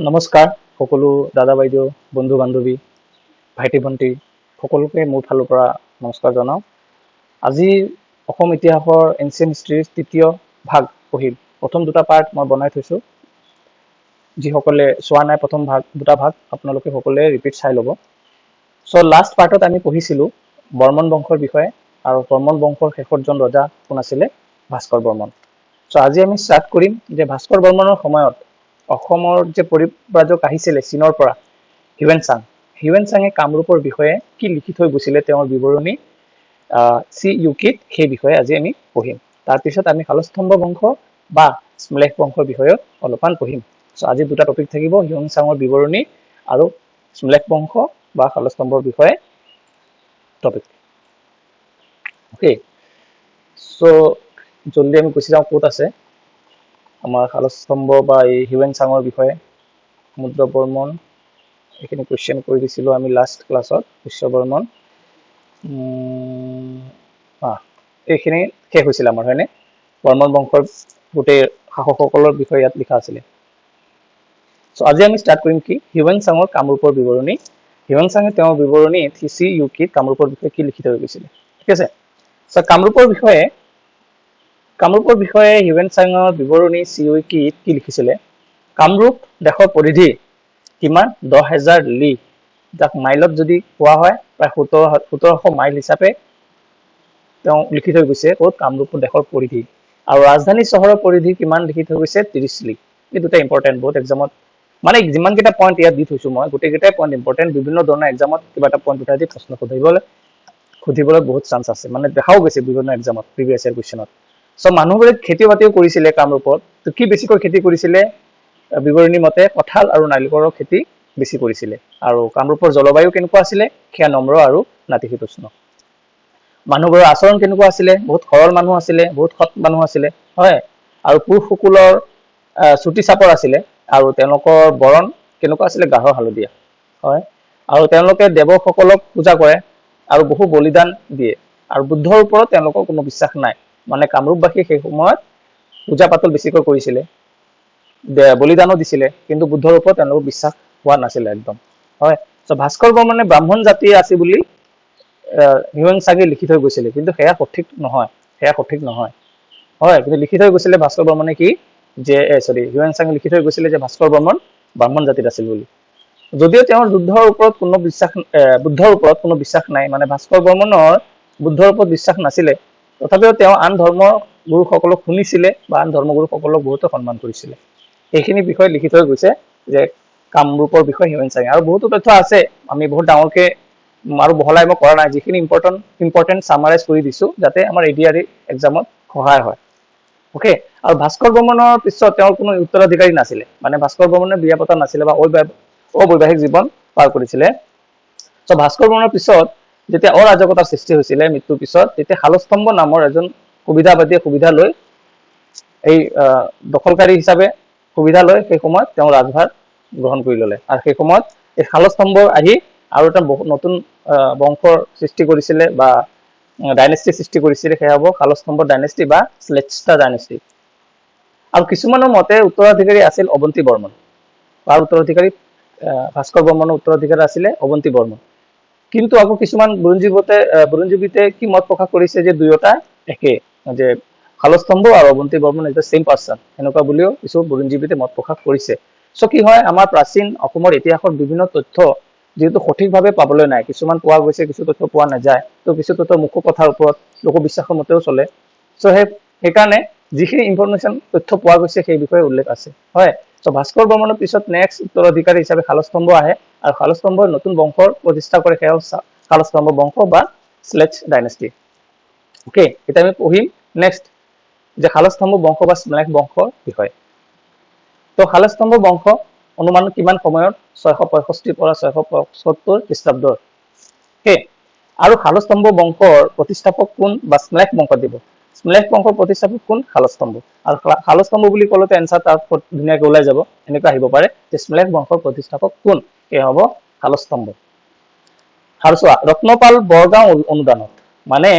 নমস্কাৰ সকলো দাদা বাইদেউ বন্ধু বান্ধৱী ভাইটি ভণ্টি সকলোকে মোৰ ফালৰ পৰা নমস্কাৰ জনাওঁ। আজি অসম ইতিহাসৰ এনচিয়েন্ট হিষ্ট্ৰীৰ তৃতীয় ভাগ পঢ়িম। প্ৰথম দুটা পাৰ্ট মই বনাই থৈছোঁ, যিসকলে চোৱা নাই প্ৰথম দুটা ভাগ আপোনালোকে সকলোৱে ৰিপিট চাই ল'ব। চ' লাষ্ট পাৰ্টত আমি পঢ়িছিলোঁ বৰ্মন বংশৰ বিষয়ে, আৰু বৰ্মন বংশৰ শেষৰজন ৰজা কোন আছিলে? ভাস্কৰ বৰ্মন। চ' আজি আমি ষ্টাৰ্ট কৰিম যে ভাস্কৰ বৰ্মনৰ সময়ত অসমৰ যে পৰিব্ৰাজক আহিছিলে চীনৰ পৰা হিউৱেন চাঙে কামৰূপৰ বিষয়ে কি লিখি থৈ গৈছিলে তেওঁৰ বিৱৰণী চি ইউকিত, সেই বিষয়ে আজি আমি পঢ়িম। তাৰপিছত আমি শালস্তম্ভ বংশ বা স্মলেশ বংশৰ বিষয়ে অলপমান পঢ়িম। চ' আজি দুটা টপিক থাকিব, হিউৱেন চাঙৰ বিৱৰণী আৰু স্মলেশ বংশ বা শালস্তম্ভৰ বিষয়ে টপিক। অ'কে, চ' জলদি আমি গুচি যাওঁ ক'ত আছে আমাৰ শালস্তম্ভ বা এই হিউৱেন চাঙৰ বিষয়ে। সমুদ্ৰ বৰ্মন, এইখিনি কুৱেশ্যন কৰি দিছিলোঁ আমি লাষ্ট ক্লাছত। বিশ্ব বৰ্মন এইখিনি শেষ হৈছিল আমাৰ, হয়নে? বৰ্মন বংশৰ গোটেই শাসকসকলৰ বিষয়ে ইয়াত লিখা আছিলে। চ' আজি আমি ষ্টাৰ্ট কৰিম কি? হিউৱেন চাঙৰ কামৰূপৰ বিৱৰণী। হিউৱেন চাঙে তেওঁৰ বিৱৰণী চি ইউকিত কামৰূপৰ বিষয়ে কি লিখি থৈ গৈছিলে, ঠিক আছে? চ' কামৰূপৰ বিষয়ে হিউৱেন চাঙৰ বিৱৰণী চি ইউকিত কি লিখিছিলে? কামৰূপ দেশৰ পৰিধি কিমান? 10,000 লি, যাক মাইলত যদি কোৱা হয় প্ৰায় 1700 মাইল হিচাপে তেওঁ লিখি থৈ গৈছে ক'ত? কামৰূপ দেশৰ পৰিধি। আৰু ৰাজধানী চহৰৰ পৰিধি কিমান লিখি থৈ গৈছে? 30 লি। এই দুটা ইম্পৰ্টেণ্ট, বহুত এক্সামত মানে যিমানকেইটা পইণ্ট ইয়াত দি থৈছোঁ মই গোটেইকেইটাই পইণ্ট ইম্পৰ্টেণ্ট। বিভিন্ন ধৰণৰ এক্সামত কিবা এটা পইণ্ট উঠাই দি প্ৰশ্ন সুধিবলৈ বহুত চান্স আছে, মানে দেখাও গৈছে বিভিন্ন এক্সামত প্ৰিভিয়াছ ইয়াৰ কুৱেশ্যনত। চ' মানুহবোৰে খেতি বাতিও কৰিছিলে কামৰূপত। তো কি বেছিকৈ খেতি কৰিছিলে? বিৱৰণী মতে কঁঠাল আৰু নাৰিকলৰ খেতি বেছি কৰিছিলে। আৰু কামৰূপৰ জলবায়ু কেনেকুৱা আছিলে? সেয়া নম্ৰ আৰু নাতিশীতোষ্ণ। মানুহবোৰৰ আচৰণ কেনেকুৱা আছিলে? বহুত সৰল মানুহ আছিলে, বহুত সৎ মানুহ আছিলে, হয়। আৰু পুৰুষসকলৰ চুটি চাপৰ আছিলে, আৰু তেওঁলোকৰ বৰণ কেনেকুৱা আছিলে? গাঢ় হালধীয়া, হয়। আৰু তেওঁলোকে দেৱসকলক পূজা কৰে আৰু বহু বলিদান দিয়ে। আৰু বুদ্ধৰ ওপৰত তেওঁলোকৰ কোনো বিশ্বাস নাই। মানে কামৰূপবাসী সেই সময়ত পূজা পাতল বেছিকৈ কৰিছিলে, বলিদানো দিছিলে, কিন্তু বুদ্ধৰ ওপৰত তেওঁলোকৰ বিশ্বাস হোৱা নাছিলে একদম, হয়। চ' ভাস্কৰ বৰ্মনে ব্ৰাহ্মণ জাতি আছে বুলি হিউৱেন চাঙে লিখি থৈ গৈছিলে, কিন্তু সেয়া সঠিক নহয়, হয়। কিন্তু লিখি থৈ গৈছিলে ভাস্কৰ বৰ্মনে কি? যে হিউৱেন চাঙে লিখি থৈ গৈছিলে যে ভাস্কৰ বৰ্মন ব্ৰাহ্মণ জাতিত আছিল বুলি। যদিও তেওঁৰ বুদ্ধৰ ওপৰত কোনো বিশ্বাস নাই, মানে ভাস্কৰ বৰ্মনৰ বুদ্ধৰ ওপৰত বিশ্বাস নাছিলে, তথাপিও তেওঁ আন ধৰ্মৰ গুৰুসকলক শুনিছিলে বা আন ধৰ্মগুৰুসকলক বহুতো সন্মান কৰিছিলে। এইখিনি বিষয়ে লিখি থৈ গৈছে যে কামৰূপৰ বিষয়ে হিউৱেন চাঙে। আৰু বহুতো তথ্য আছে, আমি বহুত ডাঙৰকে আৰু বহলাই মই কৰা নাই, যিখিনি ইম্পৰ্টেণ্ট সামাৰাইজ কৰি দিছোঁ যাতে আমাৰ ADRE এক্সামত সহায় হয়। অ'কে, আৰু ভাস্কৰ বৰ্মনৰ পিছত তেওঁৰ কোনো উত্তৰাধিকাৰী নাছিলে, মানে ভাস্কৰ বৰ্মনে বিয়া পতা নাছিলে বা অবৈবাহিক জীৱন পাৰ কৰিছিলে। চ' ভাস্কৰ বৰ্মনৰ পিছত যেতিয়া অৰাজকতাৰ সৃষ্টি হৈছিলে মৃত্যুৰ পিছত, তেতিয়া শালস্তম্ভ নামৰ এজন সুবিধাবাদীয়ে সুবিধা লৈ এই দখলকাৰী হিচাপে সুবিধা লৈ সেই সময়ত তেওঁ ৰাজভাৰ গ্ৰহণ কৰি ল'লে। আৰু সেই সময়ত এই শালস্তম্ভ আহি আৰু এটা নতুন বংশৰ সৃষ্টি কৰিছিলে বা ডাইনেষ্টি সৃষ্টি কৰিছিলে, সেয়া হ'ব শালস্তম্ভ ডাইনেষ্টি বা শ্লেষ্টা ডাইনেষ্টি। আৰু কিছুমানৰ মতে উত্তৰাধিকাৰী আছিল অৱন্তী বৰ্মন, তাৰ উত্তৰাধিকাৰী ভাস্কৰ বৰ্মনৰ উত্তৰাধিকাৰী আছিলে অৱন্তী বৰ্মন। কিন্তু আকৌ কিছুমান বুৰঞ্জীবিদে কি মত প্ৰকাশ কৰিছে যে দুয়োটা একে, যে শালস্তম্ভ আৰু Avanti Barman is the same person, এনেকুৱা বুলিও কিছু বুৰঞ্জীবিদে মত প্ৰকাশ কৰিছে। চ' কি হয়, আমাৰ প্ৰাচীন অসমৰ ইতিহাসৰ বিভিন্ন তথ্য যিহেতু সঠিকভাৱে পাবলৈ নাই, কিছুমান পোৱা গৈছে, কিছু তথ্য পোৱা নাযায়, তো কিছু তথ্য মুখকথাৰ ওপৰত লোকবিশ্বাসৰ মতেও চলে। চ' সেইকাৰণে যিখিনি ইনফৰমেশ্যন তথ্য পোৱা গৈছে সেই বিষয়ে উল্লেখ আছে, হয়। চ' ভাস্কৰ বৰ্মনৰ পিছত নেক্সট উত্তৰাধিকাৰী হিচাপে শালস্তম্ভ আহে, আৰু শালস্তম্ভই নতুন বংশৰ প্ৰতিষ্ঠা কৰে, সেয়া শালস্তম্ভ বংশ বা শ্লেচ ডাইনেষ্টি। অ'কে, এতিয়া আমি পঢ়িম নেক্সট যে শালস্তম্ভ বংশ বা স্মলেশ বংশৰ বিষয়ে। তো শালস্তম্ভ বংশ অনুমান কিমান সময়ত? 665 পৰা 675 খ্ৰীষ্টাব্দৰ। আৰু শালস্তম্ভ বংশৰ প্ৰতিষ্ঠাপক কোন? বা স্মলেশ বংশ দিব। স্মলেশ বংশৰ প্ৰতিষ্ঠাপক কোন? শালস্তম্ভ। আৰু শালস্তম্ভ বুলি ক'লেতো এনচাৰ তাৰ ধুনীয়াকৈ ওলাই যাব, এনেকুৱা আহিব পাৰে যে স্মলেশ বংশৰ প্ৰতিষ্ঠাপক কোন? এয়া হ'ব শালস্তম্ভ। আৰু চোৱা, ৰত্নপাল বৰগাঁও অনুদানত, মানে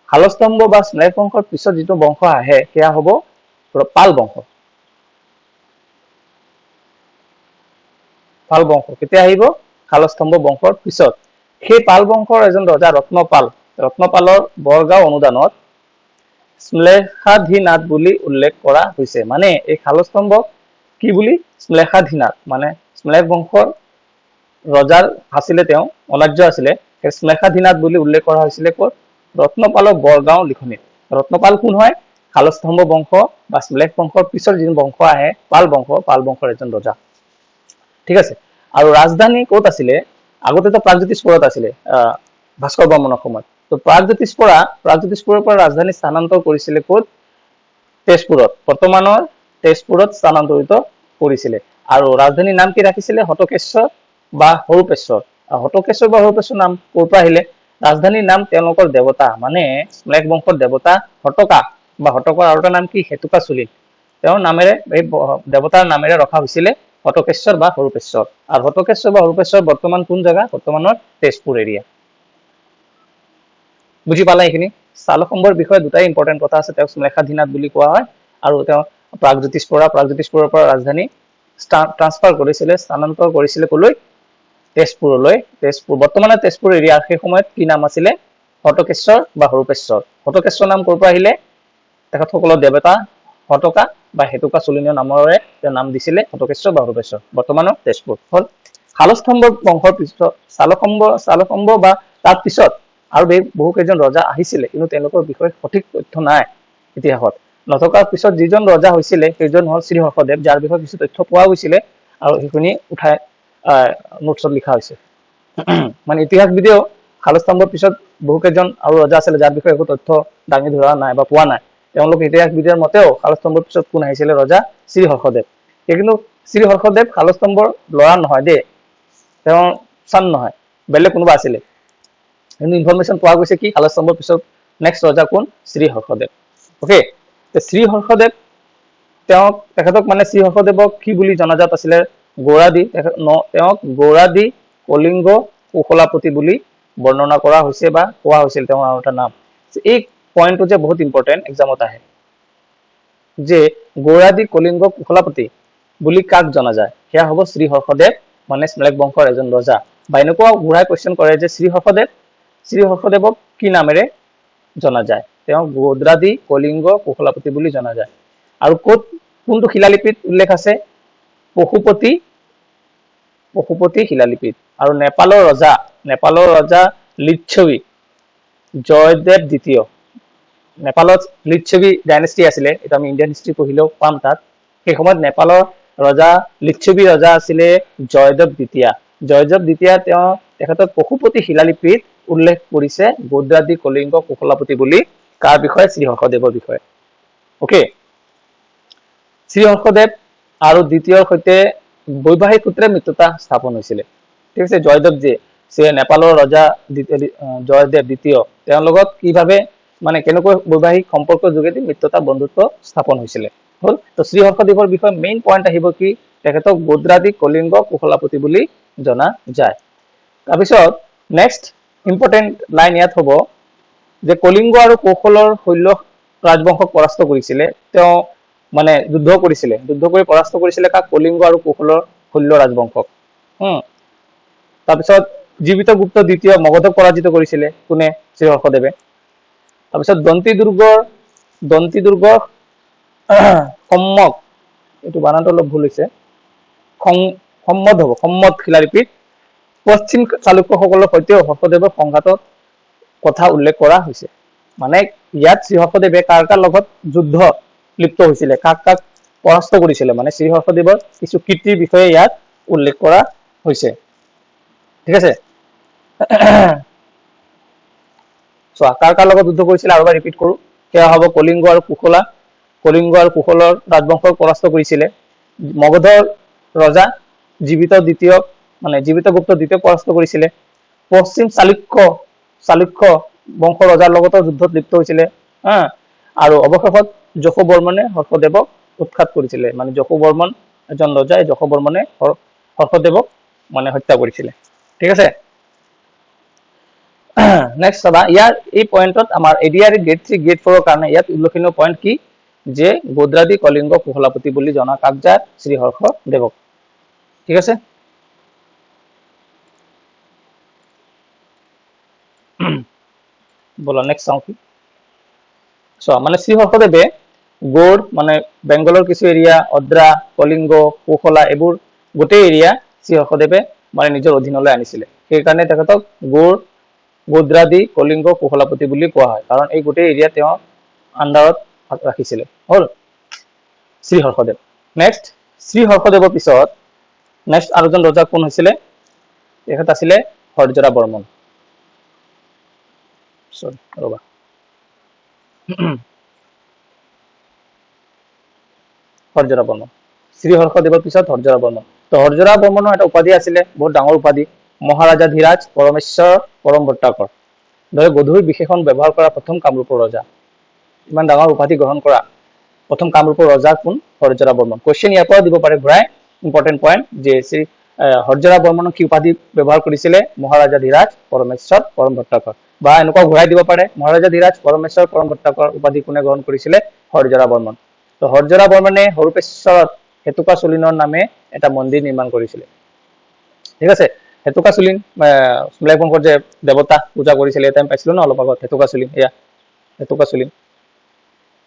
শালস্তম্ভ বা স্মলেশ বংশৰ পিছত যিটো বংশ আহে সেয়া হ'ব পাল বংশ। পাল বংশ কেতিয়া আহিব শালস্তম্ভ বংশৰ পিছত সেই পাল বংশৰ এজন ৰজা ৰত্নপালৰ বৰগাঁও অনুদানত শ্লেষাধীনাথ বুলি উল্লেখ কৰা হৈছে মানে এই শালস্তম্ভ কি বুলি শ্লেষাধীনাথ মানে শ্লেষ বংশৰ ৰজাৰ আছিলে তেওঁ অনাৰ্য আছিলে সেই শ্লেষাধীনাথ বুলি উল্লেখ কৰা হৈছিলে ক'ত ৰত্নপালৰ বৰগাঁও লিখনিত ৰত্নপাল কোন হয় শালস্তম্ভ বংশ বা শ্লেষ বংশৰ পিছৰ যি বংশ আহে পাল বংশৰ এজন ৰজা ঠিক আছে আৰু ৰাজধানী ক'ত আছিলে আগতেতো প্ৰাগজ্যোতিষপুৰত আছিলে ভাস্কৰ বৰ্মনৰ সময়ত তো প্ৰাগজ্যোতিষপুৰৰ পৰা ৰাজধানী স্থানান্তৰ কৰিছিলে ক'ত তেজপুৰত বৰ্তমানৰ তেজপুৰত স্থানান্তৰিত কৰিছিলে আৰু ৰাজধানীৰ নাম কি ৰাখিছিলে হটকেশ্বৰ বা হৰুপেশ্বৰ নাম ক'ৰ পৰা আহিলে ৰাজধানীৰ নাম তেওঁলোকৰ দেৱতা মানে শ্লেষ বংশৰ দেৱতা হটকা বা হটকৰ আৰু এটা নাম কি হেতুকা চুলি তেওঁৰ নামেৰে এই দেৱতাৰ নামেৰে ৰখা হৈছিলে হটকেশ্বৰ বা হৰুপেশ্বৰ আৰু হটকেশ্বৰ বা হৰুপেশ্বৰ বৰ্তমান কোন জায়গা বৰ্তমানৰ তেজপুৰ এৰিয়া বুজি পালা এইখিনি শালস্তম্ভৰ বিষয়ে দুটাই ইম্পৰ্টেন্ট কথা আছে তেওঁক শ্লেষাধীনাথ বুলি কোৱা হয় আৰু তেওঁ প্ৰাগজ্যোতিষপুৰৰ পৰা ৰাজধানী ট্ৰান্সফাৰ কৰিছিলে স্থানান্তৰ কৰিছিলে কলৈ তেজপুৰলৈ বৰ্তমানৰ তেজপুৰ এৰিয়া সেই সময়ত কি নাম আছিলে হটকেশ্বৰ বা হৰুপেশ্বৰ হটকেশ্বৰ নাম ক'ৰ পৰা আহিলে তেখেতসকলৰ দেৱতা হটকা বা হেতুকা চুলিনীয় নামৰে তেওঁ নাম দিছিলে হটকেশ্বৰ বা হৰুপেশ্বৰ বৰ্তমানৰ তেজপুৰ হল শালস্তম্ভৰ বংশৰ পিছত শালস্তম্ভ বা তাৰ পিছত আৰু বহু কেইজন ৰজা আহিছিলে কিন্তু তেওঁলোকৰ বিষয়ে সঠিক তথ্য নাই ইতিহাসত নথকাৰ পিছত যিজন ৰজা হৈছিলে সেইজন হল শ্ৰী হৰ্ষদেৱ যাৰ বিষয়ে কিছু তথ্য পোৱা গৈছিলে আৰু সেইখিনি উঠাই নোটছত লিখা হৈছে মানে ইতিহাসবিদেও শালস্তম্ভৰ পিছত বহু কেইজন আৰু ৰজা আছিলে যাৰ বিষয়ে একো তথ্য দাঙি ধৰা নাই বা পোৱা নাই তেওঁলোক ইতিহাসবিদৰ মতেও শালস্তম্ভৰ পিছত কোন আহিছিলে ৰজা শ্ৰী হৰ্ষদেৱ কিন্তু শ্ৰী হৰ্ষদেৱ শালস্তম্ভৰ ল'ৰা নহয় দেই তেওঁৰ সন্তান নহয় বেলেগ কোনোবা আছিলে কিন্তু ইনফৰমেশন পোৱা গৈছে কি শালস্তম্ভৰ পিছত নেক্সট ৰজা কোন শ্ৰী হৰ্ষদেৱ ওকে শ্ৰী হৰ্ষদেৱ তেখেতক মানে শ্ৰী হৰ্ষদেৱক কি বুলি জনাজাত আছিলে তেওঁক গৌৰাদী কলিংগ কুশলাপতি বুলি বৰ্ণনা কৰা হৈছে বা কোৱা হৈছিল তেওঁৰ আৰু এটা নাম এই পইণ্টটো যে বহুত ইম্পৰ্টেন্ট এক্সামত আহে যে গৌৰাদী কলিংগ কুশলাপতি বুলি কাক জনা যায় সেয়া হ'ব শ্ৰী হৰ্ষদেৱ মানে শ্লেষ বংশৰ এজন ৰজা বা এনেকুৱা ঘূৰাই কোৱেশ্চন কৰে যে শ্ৰী হৰ্ষদেৱক কি নামেৰে জনা যায় তেওঁ গৌৰাদী কলিংগ কুশলাপতি বুলি জনা যায় আৰু কোনটো শিলালিপিত উল্লেখ আছে পশুপতি শিলালিপিত আৰু নেপালৰ ৰজা লিচ্ছবি জয়দেৱ দ্বিতীয় নেপালত লিচ্ছবি ডাইনেষ্টি আছিলে এটা আমি ইণ্ডিয়ান হিষ্ট্ৰী পঢ়িলেও পাম তাত সেই সময়ত নেপালৰ লিচ্ছবি ৰজা আছিলে জয়দেৱ দ্বিতীয় তেখেতক পশুপতি শিলালিপিত উল্লেখ কৰিছে গৌৰাদী কলিংগ কুশলাপতি বুলি কাৰ বিষয়ে শ্ৰী হৰ্ষদেৱৰ বিষয়ে ওকে শ্ৰী হৰ্ষদেৱ আৰু দ্বিতীয়ৰ সৈতে বৈবাহিক সূত্ৰে মিত্ৰতা স্থাপন হৈছিলে ঠিক আছে নেপালৰ ৰজা জয়দেৱ দ্বিতীয় তেওঁৰ লগত কিভাৱে মানে কেনেকৈ বৈবাহিক সম্পৰ্কৰ যোগেদি মিত্ৰতা বন্ধুত্ব স্থাপন হৈছিলে হল তো শ্ৰী হৰ্ষদেৱৰ বিষয়ে মেইন পইণ্ট আহিব কি তেখেতক গৌৰাদী কলিংগ কুশলাপতি বুলি জনা যায় তাৰপিছত নেক্সট ইম্পৰ্টেন্ট লাইন ইয়াত হ'ব যে কলিংগ আৰু কৌশলৰ শৈল্য ৰাজবংশক পৰাস্ত কৰিছিলে তেওঁ মানে যুদ্ধ কৰি পৰাস্ত কৰিছিলে কাক কলিংগ আৰু কৌশলৰ শৈল্য ৰাজবংশক তাৰপিছত জীৱিতগুপ্ত দ্বিতীয় মগধক পৰাজিত কৰিছিলে কোনে শ্ৰী হৰ্ষদেৱে তাৰপিছত দন্তি দুৰ্গ সম্মক এইটো বানানটো অলপ ভুল হৈছে সম্মদ শিলালিপিত পশ্চিম চালুক্যসকলৰ সৈতে হৰ্ষদেৱৰ সংঘাতৰ কথা উল্লেখ কৰা হৈছে মানে ইয়াত শ্ৰী হৰ্ষদেৱে কাৰ লগত যুদ্ধ লিপ্ত হৈছিলে কাক পৰাস্ত কৰিছিলে মানে শ্ৰী হৰ্ষদেৱৰ কিছু কীৰ্তিৰ বিষয়ে ইয়াত উল্লেখ কৰা হৈছে ঠিক আছে কাৰ লগত যুদ্ধ কৰিছিলে আৰু ৰিপিট কৰো সেয়া হ'ব কলিংগ আৰু কুশলৰ ৰাজবংশক পৰাস্ত কৰিছিলে মগধৰ ৰজা জীৱিতগুপ্ত দ্বিতীয় পৰাস্ত কৰিছিলে পশ্চিম চালুক্য বংশৰ ৰজাৰ লগতো যুদ্ধত লিপ্ত হৈছিলে আৰু অৱশেষত যশো বৰ্মনে হৰ্ষদেৱক উৎখাত কৰিছিলে মানে যশো বৰ্মন এজন ৰজাই যশো বৰ্মনে হৰ্ষদেৱক মানে হত্যা কৰিছিলে ঠিক আছে নেক্সট চাবা ইয়াৰ এই পইণ্টত আমাৰ এডিআৰ গ্ৰেড 3 গ্ৰেড 4 কাৰণে ইয়াত উল্লেখনীয় পইণ্ট কি যে গৌৰাদী কলিংগ কুশলাপতি বুলি জনা কাক যায় শ্ৰী হৰ্ষদেৱক ঠিক আছে বলা নেক্সট চাওঁ কি চোৱা মানে শ্ৰী হৰ্ষদেৱে গৌড় মানে বেংগলৰ কিছু এৰিয়া অদ্ৰা কলিংগ কুশলা এইবোৰ গোটেই এৰিয়া শ্ৰী হৰ্ষদেৱে মানে নিজৰ অধীনলৈ আনিছিলে সেইকাৰণে তেখেতক গৌড় গোদ্ৰাদি কলিংগ কুশলাপতি বুলি কোৱা হয় কাৰণ এই গোটেই এৰিয়া তেওঁ আন্ডাৰত ৰাখিছিলে হল শ্ৰী হৰ্ষদেৱ নেক্সট শ্ৰী হৰ্ষদেৱৰ পিছত নেক্সট আৰু এজন ৰজা কোন হৈছিলে তেখেত আছিলে হৰজৰা বৰ্মন সৰি ৰবা হৰজৰা বৰ্মন শ্ৰী হৰ্ষদেৱৰ পিছত হৰজৰা বৰ্মন তো হৰজৰা বৰ্মনৰ এটা উপাধি আছিলে বহুত ডাঙৰ উপাধি মহাৰাজা ধীৰাজ পৰমেশ্বৰ পৰম ভট্টাকৰ দৰে গধুৰ বিশেষণ ব্যৱহাৰ কৰা প্ৰথম কামৰূপৰ ৰজা ইমান ডাঙৰ উপাধি গ্ৰহণ কৰা প্ৰথম কামৰূপৰ ৰজা কোন হৰজৰা বৰ্মন কোৱেশ্চন ইয়াৰ পৰা দিব পাৰে ঘূৰাই ইম্পৰ্টেন্ট পইণ্ট যে শ্ৰী হৰজৰা বৰ্মনক কি উপাধি ব্যৱহাৰ কৰিছিলে মহাৰাজা ধীৰাজ পৰমেশ্বৰ পৰম ভট্টাকৰ বা এনেকুৱা ঘূৰাই দিব পাৰে মহাৰাজা ধীৰাজ পৰমেশ্বৰ পৰম ভট্টাকৰ উপাধি কোনে গ্ৰহণ কৰিছিলে হৰজৰা বৰ্মন তো হৰজৰা বৰ্মনে হৰূপেশ্বৰত হেতুকা চুলিনৰ নামে এটা মন্দিৰ নিৰ্মাণ কৰিছিলে ঠিক আছে হেতুকা চুলিন স্মলেক বংশৰ যে দেৱতা পূজা কৰিছিলে এটা পাইছিলো ন অলপ আগত হেতুকা চুলিন এয়া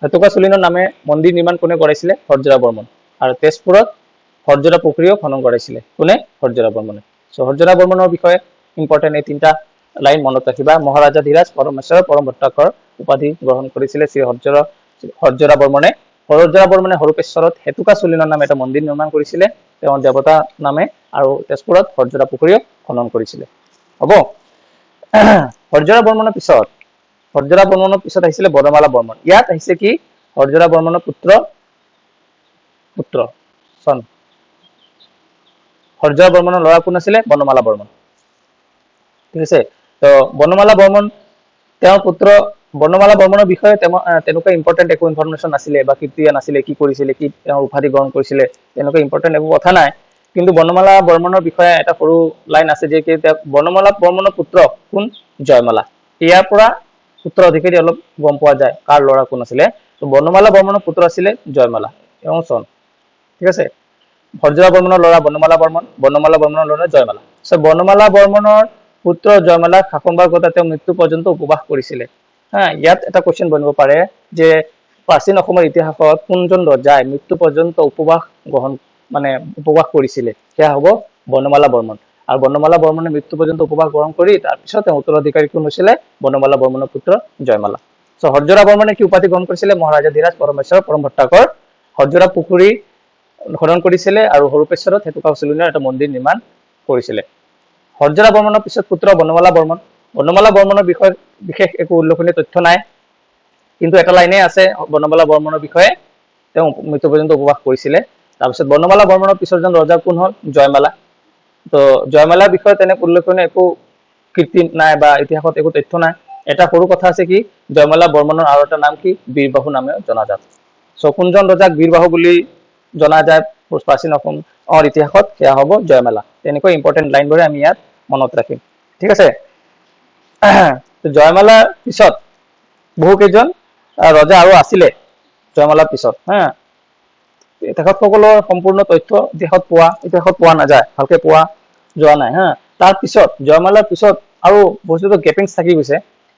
হেতুকা চুলিনৰ নামে মন্দিৰ নিৰ্মাণ কোনে কৰাইছিলে হৰজৰা বৰ্মন আৰু তেজপুৰত হৰজৰা পুখুৰীও খনন কৰাইছিলে কোনে হৰজৰা বৰ্মনে সো হৰজৰা বৰ্মনৰ বিষয়ে ইম্পৰ্টেন্ট এই তিনটা লাইন মনত ৰাখিবা মহাৰাজা ধীৰাজ পৰমেশ্বৰ পৰম ভট্টাকৰ উপাধি গ্ৰহণ কৰিছিলে শ্ৰী হৰজৰা বৰ্মনে হৰূপেশ্বৰত হেতুকা চুলিনৰ নামে এটা মন্দিৰ নিৰ্মাণ কৰিছিলে তেওঁৰ দেৱতা নামে আৰু তেজপুৰত হৰজৰা পুখুৰীও খনন কৰিছিলে হ'ব হৰজৰা বৰ্মনৰ পিছত আহিছিলে বনমালা বৰ্মন ইয়াত আহিছে কি হৰজৰা বৰ্মনৰ পুত্ৰ চন হৰজৰা বৰ্মনৰ ল'ৰা কোন আছিলে বনমালা বৰ্মন ঠিক আছে তো বনমালা বৰ্মন তেওঁৰ পুত্ৰ বৰ্ণমালা বৰ্মনৰ বিষয়ে তেনেকুৱা ইম্পৰ্টেন্ট একো ইনফৰমেশ্যন নাছিলে বা কীৰ্তি নাছিলে কি কৰিছিলে কি তেওঁ উপাধি গ্ৰহণ কৰিছিলে তেনেকুৱা ইম্পৰ্টেন্ট একো কথা নাই কিন্তু বৰ্ণমালা বৰ্মনৰ বিষয়ে এটা সৰু লাইন আছে যে কি বৰ্ণমালা বৰ্মনৰ পুত্ৰ কোন জয়মালা ইয়াৰ পৰা পুত্ৰ অধিকাৰী অলপ গম পোৱা যায় কাৰ ল'ৰা কোন আছিলে তো বৰ্ণমালা বৰ্মনৰ পুত্ৰ আছিলে জয়মালা এওঁ চন ঠিক আছে হৰজৰা বৰ্মনৰ ল'ৰা বৰ্ণমালা বৰ্মনৰ ল'ৰা জয়মালা সো বৰ্ণমালা বৰ্মনৰ পুত্ৰ জয়মালা শাসনভাৰ কথা তেওঁ মৃত্যু পৰ্যন্ত উপবাস কৰিছিলে ইয়াত এটা কোৱেশ্চন বনিব পাৰে যে প্ৰাচীন অসমৰ ইতিহাসত কোনজন ৰজাই মৃত্যু পৰ্যন্ত উপবাস কৰিছিলে সেয়া হ'ব বৰ্ণমালা বৰ্মন আৰু বৰ্ণমালা বৰ্মনে মৃত্যু পৰ্যন্ত উপবাস গ্ৰহণ কৰি তাৰ পিছত তেওঁ উত্তৰাধিকাৰী কোন হৈছিলে বৰ্ণমালা বৰ্মনৰ পুত্ৰ জয়মালা সো হৰজৰা বৰ্মনে কি উপাধি গ্ৰহণ কৰিছিলে মহাৰাজা ধীৰাজ পৰমেশ্বৰ পৰম ভট্টাকৰ হৰজৰা পুখুৰী খনন কৰিছিলে আৰু হৰূপেশ্বৰত হেতুকা চুলিনৰ এটা মন্দিৰ নিৰ্মাণ কৰিছিলে হৰজৰা বৰ্মনৰ পিছত পুত্ৰ বৰ্ণমালা বৰ্মনৰ বিষয়ে বিশেষ একো উল্লেখনীয় তথ্য নাই কিন্তু এটা লাইনে আছে বৰ্ণমালা বৰ্মনৰ বিষয়ে তেওঁ মৃত্যু পৰ্যন্ত উপবাস কৰিছিলে তাৰপিছত বৰ্ণমালা বৰ্মনৰ পিছৰজন ৰজা কোন হ'ল জয়মালা তো জয়মালাৰ বিষয়ে তেনে উল্লেখনীয় একো কীৰ্তি নাই বা ইতিহাসত একো তথ্য নাই এটা সৰু কথা আছে কি জয়মালা বৰ্মনৰ আৰু এটা নাম কি বীৰবাহু নামেও জনাজাত সো কোনজন ৰজাক বীৰবাহু বুলি জনা যায় প্ৰাচীন অসমৰ ইতিহাসত সেয়া হ'ব জয়মালা তেনেকৈ ইম্পৰ্টেন্ট লাইনবোৰে আমি ইয়াত মনত ৰাখিম ঠিক আছে জয়মালাৰ পিছত বহু কেইজন ৰজা আৰু আছিলে জয়মালাৰ পিছত তেখেতসকলৰ সম্পূৰ্ণ তথ্য ইতিহাসত পোৱা নাযায় ভালকে পোৱা যোৱা নাই তাৰ পিছত জয়মালাৰ পিছত আৰু বস্তুটো গেপিংছ থাকি গৈছে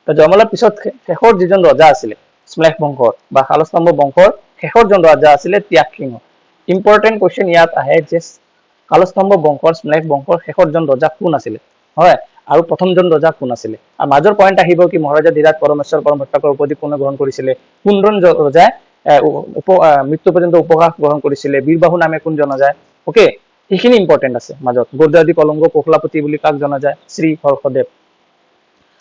জয়মালাৰ পিছত শেষৰ যিজন ৰজা আছিলে স্মলেশ বংশৰ বা শালস্তম্ভ বংশৰ শেষৰজন ৰজা আছিলে ত্যাগ সিংহ ইম্পৰ্টেন্ট কোৱেশ্চন ইয়াত আহে যে শালস্তম্ভ বংশৰ স্মলেশ বংশৰ শেষৰজন ৰজা কোন আছিলে হয় আৰু প্ৰথমজন ৰজা কোন আছিলে আৰু মাজৰ পইণ্ট আহিব কি মহাৰাজা ধীৰাজ পৰমেশ্বৰ পৰম ভট্টাকৰ উপাধি কোনে গ্ৰহণ কৰিছিলে কোনজন ৰজাই মৃত্যু পৰ্যন্ত উপবাস গ্ৰহণ কৰিছিলে বীৰবাহু নামে কোন জনা যায় ওকে এইখিনি ইম্পৰ্টেন্ট আছে মাজত গোদ্ৰাদি কলংগ কুশলাপতি বুলি কাক জনা যায় শ্ৰী হৰ্ষদেৱ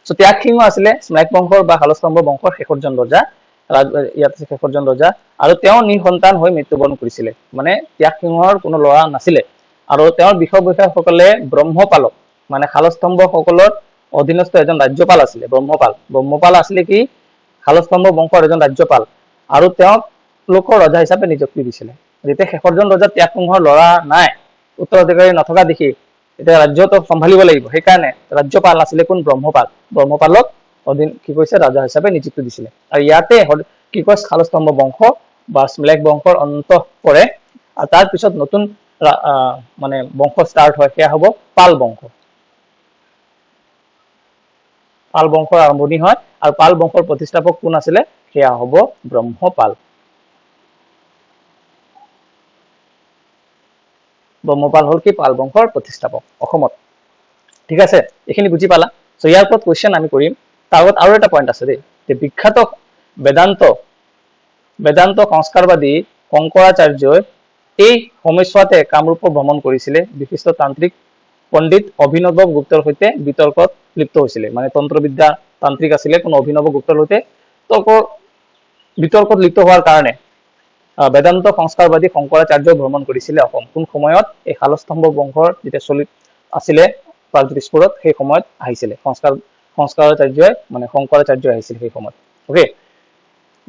সো ত্যাগ সিংহ আছিলে স্মলেশ বংশৰ বা শালস্তম্ভ বংশৰ শেষৰজন ৰজা ইয়াত আছে শেষৰজন ৰজা আৰু তেওঁ নিসন্তান হৈ মৃত্যুবৰণ কৰিছিলে মানে ত্যাগ সিংহৰ কোনো ল'ৰা নাছিলে আৰু তেওঁৰ বিষয়সকলে ব্ৰহ্মপালক মানে শালস্তম্ভ সকলৰ অধীনস্থ এজন ৰাজ্যপাল আছিলে ব্ৰহ্মপাল আছিলে কি শালস্তম্ভ বংশৰ এজন ৰাজ্যপাল আৰু তেওঁক লোকৰ ৰজা হিচাপে নিযুক্তি দিছিলে যেতিয়া শেষৰজন ৰজা ত্যাগ সিংহৰ ল'ৰা নাই উত্তৰাধিকাৰী নথকা দেখি এতিয়া ৰাজ্যটো চম্ভালিব লাগিব সেইকাৰণে ৰাজ্যপাল আছিলে কোন ব্ৰহ্মপালক অধীন কি কৈছে ৰাজা হিচাপে নিযুক্তি দিছিলে আৰু ইয়াতে কি কয় শালস্তম্ভ বংশ বা স্মলেশ বংশৰ অন্ত পৰে আৰু তাৰ পিছত নতুন মানে বংশ ষ্টাৰ্ট হয় সেয়া হ'ব পাল বংশ পাল বংশৰ আৰম্ভণি হয় আৰু পাল বংশৰ প্ৰতিষ্ঠাপক কোন আছিলে সেয়া হ'ব ব্ৰহ্মপাল। ব্ৰহ্মপাল হ'ল কি পাল বংশৰ প্ৰতিষ্ঠাপক অসমত। ঠিক আছে, এইখিনি বুজি পালা। সো ইয়াৰ ওপৰত কোৱেশ্চন আমি কৰিম। তাৰ আগত আৰু এটা পইণ্ট আছে দেই, যে বিখ্যাত বেদান্ত সংস্কাৰবাদী শংকৰাচাৰ্যই এই সময়ছোৱাতে কামৰূপ ভ্ৰমণ কৰিছিলে। বিশিষ্ট তান্ত্ৰিক পণ্ডিত অভিনৱ গুপ্তৰ সৈতে বিতৰ্কত লিপ্ত হৈছিলে। মানে তন্ত্ৰবিদ্যা তান্ত্ৰিক আছিলে কোনো অভিনৱ গুপ্তৰ সৈতে বিতৰ্কত লিপ্ত হোৱাৰ কাৰণে বেদান্ত সংস্কাৰবাদী শংকৰাচাৰ্যই ভ্ৰমণ কৰিছিলে অসম। কোন সময়ত? এই শালস্তম্ভ বংশৰ যেতিয়া চলি আছিলে প্ৰাগজ্যোতিষপুৰত, সেই সময়ত আহিছিলে শংকৰাচাৰ্য আহিছিল সেই সময়ত। অকে,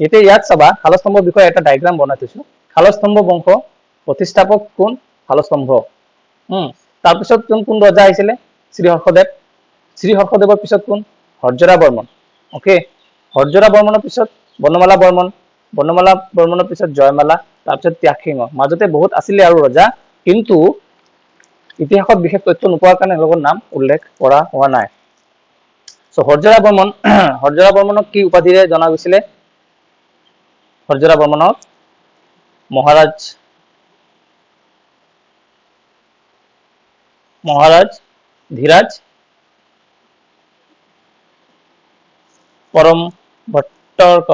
এতিয়া ইয়াত চাবা শালস্তম্ভৰ বিষয়ে এটা ডায়গ্ৰাম বনাই থৈছো। শালস্তম্ভ বংশ প্ৰতিষ্ঠাপক কোন? শালস্তম্ভ। তাৰপিছত কোন ৰজা আহিছিলে? শ্ৰীহৰ্ষদেৱ। শ্ৰীহৰ্ষদেৱৰ পিছত কোন? হৰ্যৰা বৰ্মন। অকে, হৰ্যৰা বৰ্মনৰ পিছত বনমালা বৰ্মন। বনমালা বৰ্মনৰ পিছত জয়মালা, তাৰপিছত ত্যাগসিংহ। মাজতে বহুত আছিলে আৰু ৰজা, কিন্তু ইতিহাসত বিশেষ তথ্য নোপোৱাৰ কাৰণে এওঁলোকৰ নাম উল্লেখ কৰা হোৱা নাই। সো হৰ্যৰা বৰ্মনক কি উপাধিৰে জনা গৈছিলে? হৰ্যৰা বৰ্মনক মহাৰাজ ধীৰাজ পৰম ভট্টৰ্ক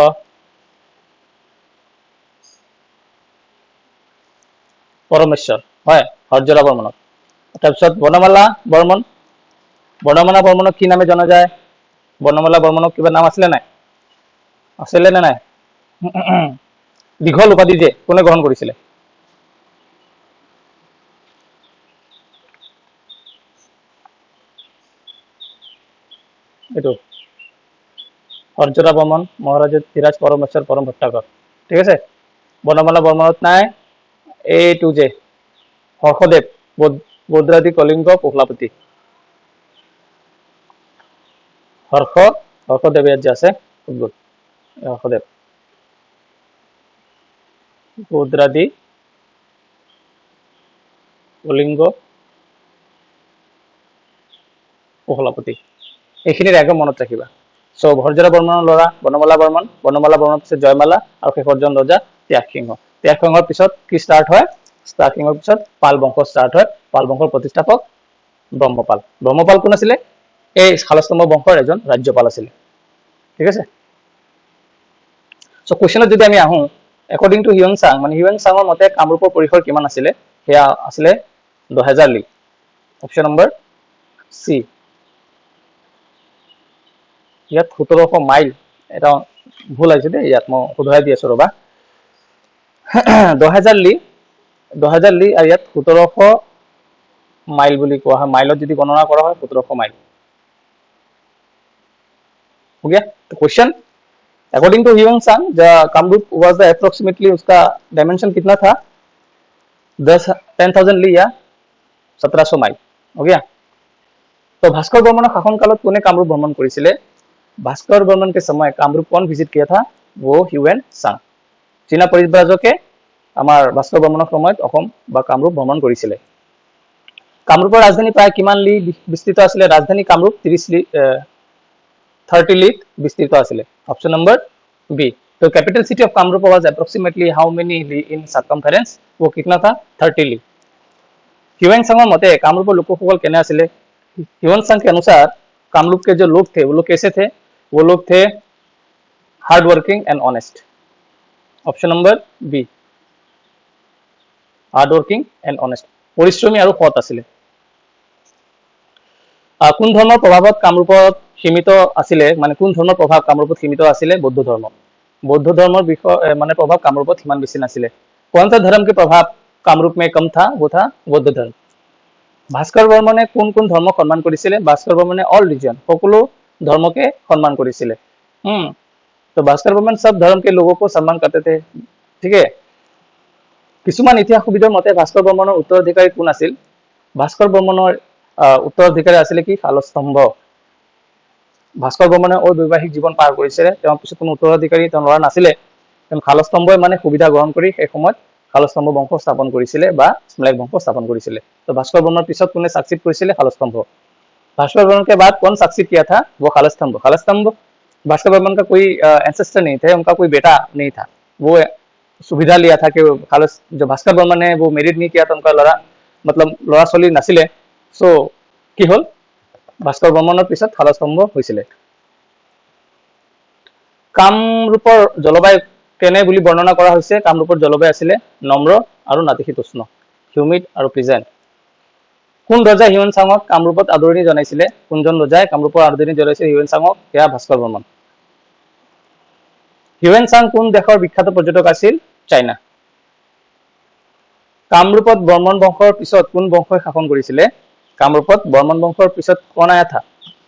পৰমেশ্বৰ, হয়, হৰ্যৰা বৰ্মনক। তাৰপিছত বনমালা বৰ্মনক কি নামে জনা যায়? বনমালা বৰ্মনক কিবা নাম আছিলে নাই? আছিলে নে নাই? দীঘল উপাধি যে কোনে গ্ৰহণ কৰিছিলে? এইটো হৰ্যৰা বৰ্মন, মহাৰাজ ধীৰাজ পৰমেশ্বৰ পৰম ভট্টাৰকৰ। ঠিক আছে, বনমালা বৰ্মনত নাই এইটো যে হৰ্ষদেৱ, বদ্ৰাদি কলিংগ কোহলাপতি। হৰ্ষদেৱ ইয়াত যে আছে, হৰ্ষদেৱ বদ্ৰাদি কলিংগ কোহলাপতি, এইখিনিৰ একদম মনত ৰাখিবা। সো হৰ্যৰা বৰ্মনৰ ল'ৰা বনমালা বৰ্মনৰ পিছত জয়মালা আৰু শেষৰজন ৰজা ত্যাগসিংহ। ত্যাগসিংহৰ পিছত কি ষ্টাৰ্ট হয়? ত্যাগসিংহৰ পিছত পাল বংশ ষ্টাৰ্ট হয়। পাল বংশৰ প্ৰতিষ্ঠাপক ব্ৰহ্মপাল। ব্ৰহ্মপাল কোন আছিলে? এই শালস্তম্ভ বংশৰ এজন ৰাজ্যপাল আছিলে। ঠিক আছে, সো কুৱেশ্যনত যদি আমি আহোঁ, একৰ্ডিং টু হিউৱেন চাঙৰ মতে কামৰূপৰ পৰিসৰ কিমান আছিলে? সেয়া আছিলে 10,000 লি। Option number C. ইয়াত 1700 মাইল, এটা ভুল আহিছে দেই, ইয়াত মই শুধৰাই দি আছো ৰবা। 10,000 লি আৰু ইয়াত 1700 মাইল বুলি কোৱা হয়। মাইলত যদি গণনা কৰা হয় 1700 মাইল। हो गया? तो question, according to Hiuen Kamrup was the approximately, उसका डायमेंशन कितना था? 10,000 ली या 1700 माइल। हो गया? तो भास्कर बर्मन शासन कालत कोने कामरूप भ्रमण करिছিলে? भास्कर बर्मन के समय कामरूप कौन विजिट किया था? वो ह्यूएन सांग। चीना परिव्राजके আমাৰ ভাস্কৰ বৰ্মনৰ সময়ত অসম বা কামৰূপ ভ্ৰমণ কৰিছিলে। কামৰূপৰ ৰাজধানী প্ৰায় কিমান লি বিস্তৃত আছিলে? ৰাজধানী কামৰূপ 30 लीट विस्तृत आছিলে। Option number B. तो capital city of Kamrup was approximately how many li in circumference? वो कितना था? 30 ली। ह्यूएन सांगৰ মতে कामरूपर लोकসকল কেনে আছিলে? ह्यूएन सांग के अनुसार कामरूप के जो लोग थे वो लोग कैसे थे? वो लोग थे hard working and honest. Option number B, hard working and honest, পৰিশ্ৰমী আৰু সৎ আছিলে। কোন ধৰ্মৰ প্ৰভাৱত কামৰূপত সীমিত আছিলে? মানে কোন ধৰ্মৰ প্ৰভাৱ কামৰূপত সীমিত আছিলে? বৌদ্ধ ধৰ্ম। बौद्ध धर्म माने प्रभाव कामरूप हिमान बेसि नासिले। कौन सा धर्म के प्रभाव कामरूप में कम था? वो था बौद्ध धर्म। भास्कर बर्मने कोन कोन धर्म सम्मान करिছিলে? भास्कर बर्मने ऑल रिलीजन, সকলো ধর্মকে सम्मान करिছিলে। तो भास्कर बर्मन सब धर्म के लोगों को सम्मान करते थे। ठीक है, কিছুমান ইতিহাসবিদৰ মতে ভাস্কৰ বৰ্মনৰ উত্তৰাধিকাৰী কোন আছিল? ভাস্কৰ বৰ্মনৰ উত্তৰাধিকাৰী আছিল কি? শালস্তম্ভ। ভাস্কৰ বৰ্মনে অবৈবাহিক জীৱন পাৰ কৰিছে, তেওঁৰ পিছত কোনো উত্তৰাধিকাৰী তেওঁ ল'ৰা নাছিলে। তেওঁ শালস্তম্ভই মানে সুবিধা গ্ৰহণ কৰি সেই সময়ত শালস্তম্ভ বংশ স্থাপন কৰিছিলে বা স্মলেক বংশ স্থাপন কৰিছিলে। তো ভাস্কৰ বৰ্মনৰ পিছত কোনে সাকসিড কৰিছিলে? শালস্তম্ভ। भास्कर बर्मन के बाद कौन सक्सीड किया था? वो खालस्तंभ। खालस्तंभ भास्कर बर्मन का कोई एंसेस्टर नहीं थे, उनका कोई बेटा नहीं था। वो सुविधा लिया था कि खालस जो भास्कर बर्मन ने वो मेरिट नहीं किया था, उनका लड़ा मतलब लड़ा ছোৱালী নাছিলে। সো কি হল ভাস্কৰ বৰ্মনৰ পিছত খালস্তম্ভ হৈছিলে। কামৰূপৰ জলবায়ু কেনে বুলি বৰ্ণনা কৰা হৈছে? কামৰূপৰ জলবায়ু আছিলে নম্ৰ আৰু নাতিশীতোষ্ণ, হিউমিড আৰু প্লিজেণ্ট। কোন ৰজাই হিউৱেন চাঙক কামৰূপত আদৰণি জনাইছিলে? কোনজন ৰজাই কামৰূপৰ আদৰণি জনাইছিলে হিউৱেন চাঙক? সেয়া ভাস্কৰ বৰ্মন। হিউৱেন চাং কোন দেশৰ বিখ্যাত পৰ্যটক আছিল? চাইনা। কামৰূপত বৰ্মন বংশৰ পিছত কোন বংশই শাসন কৰিছিলে? कामरूपत बर्मन वंश पिछत कौन आया था?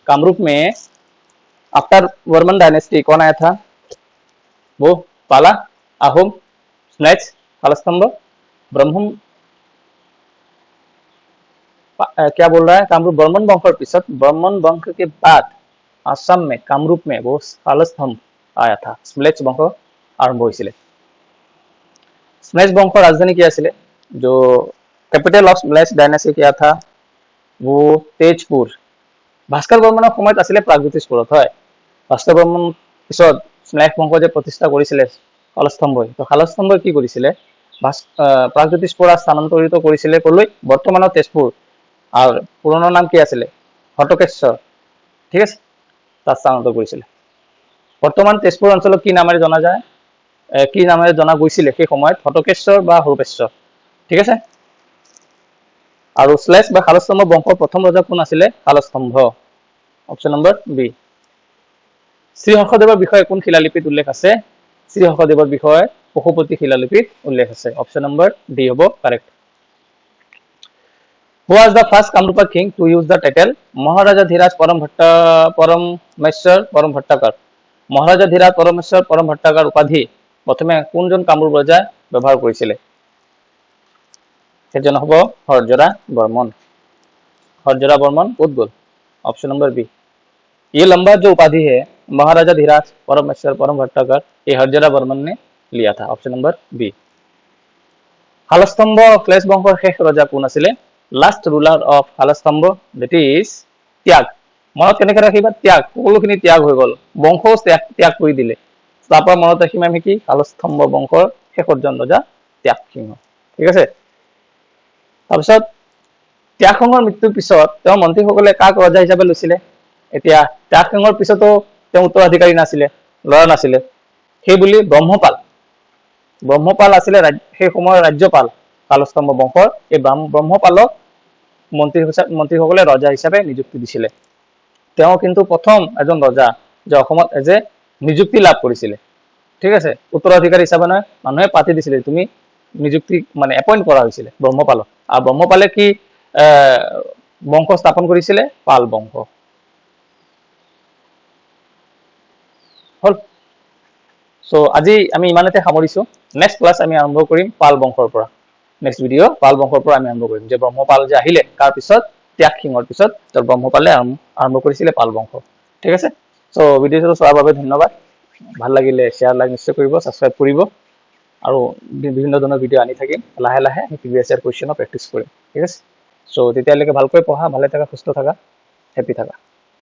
कामरूप में आफ्टर वर्मन डायनेस्टी कौन आया था? वो पाला, अहोम, स्नेच, खालस्तंभ, ब्रह्म। क्या बोल रहा है? कामरूप बर्मन वंश पिछत बर्मन वंश के बाद आसाम में कामरूप में वो खालस्तंभ आया था। स्मलेच वंश आरंभ হৈছিলে। स्मलेच वंश राजधानी क्या आছিলে? जो कैपिटल ऑफ स्मलेच डायनेस्टी क्या था? वो तेजपुर। भास्कर बर्मনৰ সময়ত আছিলে প্ৰাগজ্যোতিষপুৰত। হয়, ভাস্কৰ বৰ্মন পিছত স্মলেচ বংশ যে প্ৰতিষ্ঠা কৰিছিলে খালস্তম্ভই, তো খালস্তম্ভই কি কৰিছিলে? প্ৰাগজ্যোতিষপুৰ স্থানান্তৰিত কৰিছিলে কলৈ? বৰ্তমানৰ তেজপুৰ। আৰ পুৰনো নাম কি আছিলে? হটকেশ্বৰ। ঠিক আছে, তাত স্থানান্তৰ কৰিছিলে। বৰ্তমান তেজপুৰ অঞ্চলক কি নামেৰে জনা যায়? কি নামেৰে জনা গৈছিলে সেই সময়ত? হটকেশ্বৰ বা হৰূপেশ্বৰ। ঠিক আছে। আৰু স্লেচ বা খালস্তম্ভ বংশৰ প্ৰথম ৰজা কোন আছিলে? খালস্তম্ভ। Option number B. শ্ৰী হৰ্ষদেৱৰ বিষয়ে কোন শিলালিপিত উল্লেখ আছে? শ্ৰী হৰ্ষদেৱৰ বিষয়ে পশুপতি শিলালিপিত উল্লেখ আছে। অপশন নম্বৰ ডি হ'ব correct. Who was the first Kamrupa king to use the title Maharaja Dhiraj Param Bhattakar? মহারাজা ধীরাজ পরমেশ্বর পরম ভট্টাকার উপাধি প্রথমে কোনজন কামরূপ রজা ব্যবহার করেছিলেন? সেজন হব হরজরা বর্মন। हरजरा बर्मन उद्गुल। Option number B. ये लंबा जो उपाधि है महाराजा धीराज परमेश्वर परम भट्टाकर, ये हरजरा बर्मन ने लिया था। Option number B. खालस्तंभ क्लेश वंशर शेष रजा कोन आছিলে? Last ruler of Khalastambha that is Tyag. মনত কেনেকৈ ৰাখিবা? त्याग, সকলোখিনি त्याग হৈ গল, বংশ त्याग কৰি দিলে। তাৰ পৰা মনত ৰাখিম আমি কি? খালস্তম্ভ বংশৰ শেষৰজন ৰজা त्याग সিংহ। ঠিক আছে। তাৰপিছত त्याग সিংহৰ মৃত্যুৰ পিছত তেওঁ মন্ত্ৰীসকলে কাক ৰজা হিচাপে লৈছিলে? এতিয়া त्याग সিংহৰ পিছতো তেওঁ উত্তৰাধিকাৰী নাছিলে, ল'ৰা নাছিলে, সেইবুলি ব্ৰহ্মপাল আছিলে সেই সময়ৰ ৰাজ্যপাল খালস্তম্ভ বংশৰ। এই ব্ৰহ্মপালক মন্ত্ৰীসকলে ৰজা হিচাপে নিযুক্তি দিছিলে। তেওঁ কিন্তু প্ৰথম এজন ৰজা যে অসমত এজে নিযুক্তি লাভ কৰিছিলে। ঠিক আছে, উত্তৰাধিকাৰী হিচাপে নহয়, মানুহে পাতি দিছিলে, তুমি নিযুক্তি মানে এপইণ্ট কৰা হৈছিলে ব্ৰহ্মপালক। আৰু ব্ৰহ্মপালে কি বংশ স্থাপন কৰিছিলে? পাল বংশ। হল। সো আজি আমি ইমানতে সামৰিছো। নেক্সট ক্লাছ আমি আৰম্ভ কৰিম পাল বংশৰ পৰা। নেক্সট ভিডিঅ' পাল বংশৰ পৰা আমি আৰম্ভ কৰিম, যে ব্ৰহ্মপাল যে আহিলে তাৰ পিছত त्याग সিংহৰ পিছত ব্ৰহ্মপালে আৰম্ভ কৰিছিলে পাল বংশ। ঠিক আছে। সো ভিডিঅ'টো চোৱাৰ বাবে ধন্যবাদ। ভাল লাগিলে শ্বেয়াৰ লাইক নিশ্চয় কৰিব, ছাবস্ক্ৰাইব কৰিব, আৰু বিভিন্ন ধৰণৰ ভিডিঅ' আনি থাকিম। লাহে লাহে আমি প্ৰিভিয়াছ ইয়াৰ কুৱেশ্যনৰ প্ৰেক্টিছ কৰিম। ঠিক আছে। সো তেতিয়ালৈকে ভালকৈ পঢ়া, ভালে থাকা, সুস্থ থাকা, হেপী থাকা।